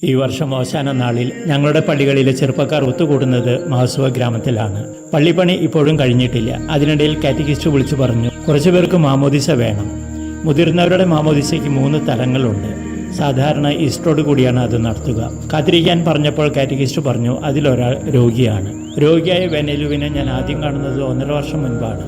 ഈ വർഷം അവസാന നാളിൽ ഞങ്ങളുടെ പള്ളികളിലെ ചെറുപ്പക്കാർ ഒത്തുകൂടുന്നത് മഹസുവ ഗ്രാമത്തിലാണ്. പള്ളിപ്പണി ഇപ്പോഴും കഴിഞ്ഞിട്ടില്ല. അതിനിടയിൽ കാറ്റഗിസ്റ്റ് വിളിച്ചു പറഞ്ഞു, കുറച്ചുപേർക്ക് മാമോദിസ വേണം. മുതിർന്നവരുടെ മാമോദിസയ്ക്ക് 3 തലങ്ങളുണ്ട്. സാധാരണ ഈസ്റ്ററോട് കൂടിയാണ് അത് നടത്തുക. കാത്തിരിക്കാൻ പറഞ്ഞപ്പോൾ കാറ്റഗിസ്റ്റ് പറഞ്ഞു, അതിലൊരാൾ രോഗിയാണ്. രോഗിയായ വെനലുവിനെ ഞാൻ ആദ്യം കാണുന്നത് 1.5 വർഷം മുൻപാണ്.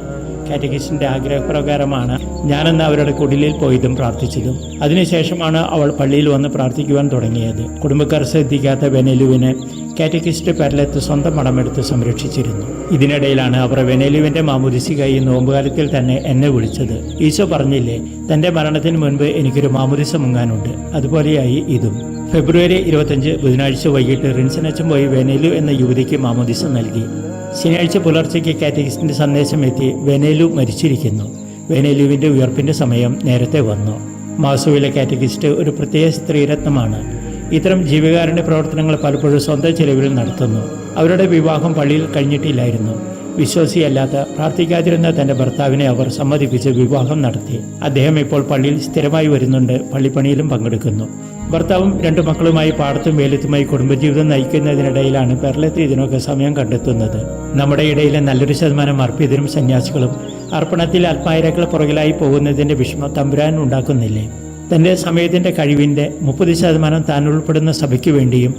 കാറ്റഗിസ്റ്റിന്റെ ആഗ്രഹപ്രകാരമാണ് ഞാനെന്ന് അവരുടെ കുടിലിൽ പോയതും പ്രാർത്ഥിച്ചതും. അതിനുശേഷമാണ് അവൾ പള്ളിയിൽ വന്ന് പ്രാർത്ഥിക്കുവാൻ തുടങ്ങിയത്. കുടുംബക്കാർ ശ്രദ്ധിക്കാത്ത വെനലുവിനെ കാറ്റഗിസ്റ്റ് പെരലത്ത് സ്വന്തം മടമെടുത്ത് സംരക്ഷിച്ചിരുന്നു. ഇതിനിടയിലാണ് അവർ വെനലുവിന്റെ മാമോദിസയ്ക്കായി നോമ്പുകാലത്തിൽ തന്നെ എന്നെ വിളിച്ചത്. ഈശോ പറഞ്ഞില്ലേ, തന്റെ മരണത്തിന് മുൻപ് എനിക്കൊരു മാമോദിസ മുങ്ങാനുണ്ട്. അതുപോലെയായി ഇതും. ഫെബ്രുവരി 25 ബുധനാഴ്ച വൈകിട്ട് റിൻസനച്ചൻ പോയി വെനലു എന്ന യുവതിക്ക് മാമോദിസ നൽകി. ശനിയാഴ്ച പുലർച്ചയ്ക്ക് കാറ്റഗിസ്റ്റിന്റെ സന്ദേശം എത്തി, വെനലു മരിച്ചിരിക്കുന്നു. വെനലുവിന്റെ ഉയർപ്പിന്റെ സമയം നേരത്തെ വന്നു. മാസുവിലെ കാറ്റഗിസ്റ്റ് ഒരു പ്രത്യേക സ്ത്രീരത്നമാണ്. ഇത്തരം ജീവകാരുണ്യ പ്രവർത്തനങ്ങൾ പലപ്പോഴും സ്വന്തം ചെലവിൽ നടത്തുന്നു. അവരുടെ വിവാഹം പള്ളിയിൽ കഴിഞ്ഞിട്ടില്ലായിരുന്നു. വിശ്വാസിയല്ലാത്ത, പ്രാർത്ഥിക്കാതിരുന്ന തന്റെ ഭർത്താവിനെ അവർ സമ്മതിപ്പിച്ച് വിവാഹം നടത്തി. അദ്ദേഹം ഇപ്പോൾ പള്ളിയിൽ സ്ഥിരമായി വരുന്നുണ്ട്. പള്ളിപ്പണിയിലും പങ്കെടുക്കുന്നു. ഭർത്താവും 2 മക്കളുമായി പാടത്തും വേലത്തുമായി കുടുംബജീവിതം നയിക്കുന്നതിനിടയിലാണ് പെരലത്ത് ഇതിനൊക്കെ സമയം കണ്ടെത്തുന്നത്. നമ്മുടെ ഇടയിലെ നല്ലൊരു ശതമാനം അർപ്പിതരും സന്യാസികളും അർപ്പണത്തിൽ ആത്മായിരക്കൾ പുറകിലായി പോകുന്നതിന്റെ വിഷമം തമ്പുരാൻ ഉണ്ടാക്കുന്നില്ലേ? തന്റെ സമയത്തിന്റെ കഴിവിന്റെ 30% താൻ ഉൾപ്പെടുന്ന സഭയ്ക്ക് വേണ്ടിയും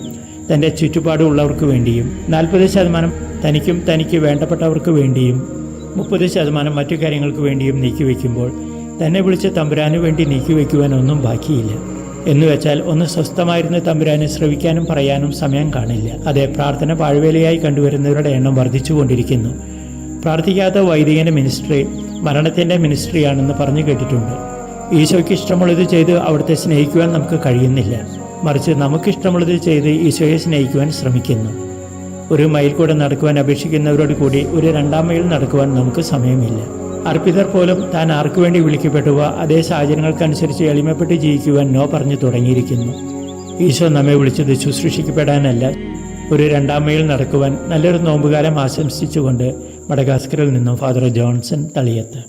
തന്റെ ചുറ്റുപാടുള്ളവർക്ക് വേണ്ടിയും, 40% തനിക്കും തനിക്ക് വേണ്ടപ്പെട്ടവർക്ക് വേണ്ടിയും, 30% മറ്റു കാര്യങ്ങൾക്ക് വേണ്ടിയും നീക്കിവെക്കുമ്പോൾ തന്നെ വിളിച്ച തമ്പുരാന് വേണ്ടി നീക്കിവെക്കുവാൻ ഒന്നും ബാക്കിയില്ല. എന്നുവെച്ചാൽ ഒന്ന് സ്വസ്ഥമായിരുന്ന തമ്പുരാനെ ശ്രവിക്കാനും പറയാനും സമയം കാണില്ല. അതേ, പ്രാർത്ഥന പാഴ്വേലയായി കണ്ടുവരുന്നവരുടെ എണ്ണം വർദ്ധിച്ചുകൊണ്ടിരിക്കുന്നു. പ്രാർത്ഥിക്കാത്ത വൈദികന്റെ മിനിസ്ട്രി മരണത്തിന്റെ മിനിസ്ട്രിയാണെന്ന് പറഞ്ഞു കേട്ടിട്ടുണ്ട്. ഈശോയ്ക്ക് ഇഷ്ടമുള്ളത് ചെയ്ത് അവിടുത്തെ സ്നേഹിക്കുവാൻ നമുക്ക് കഴിയുന്നില്ല. മറിച്ച് നമുക്കിഷ്ടമുള്ളത് ചെയ്ത് ഈശോയെ സ്നേഹിക്കുവാൻ ശ്രമിക്കുന്നു. 1 മൈൽ കൂടെ നടക്കുവാൻ അപേക്ഷിക്കുന്നവരോട് കൂടി ഒരു 2 മൈൽ നടക്കുവാൻ നമുക്ക് സമയമില്ല. അർപ്പിതർ പോലും താൻ ആർക്കു വേണ്ടി വിളിക്കപ്പെട്ടുവോ അതേ സാഹചര്യങ്ങൾക്കനുസരിച്ച് എളിമപ്പെട്ട് ജീവിക്കുവാൻ നോ പറഞ്ഞു തുടങ്ങിയിരിക്കുന്നു. ഈശോ നമ്മെ വിളിച്ചത് ശുശ്രൂഷിക്കപ്പെടാനല്ല, ഒരു 2 മൈൽ നടക്കുവാൻ. നല്ലൊരു നോമ്പുകാലം ആശംസിച്ചുകൊണ്ട് മഡഗാസ്കറിൽ നിന്നും ഫാദർ ജോൺസൺ തളിയത്ത്.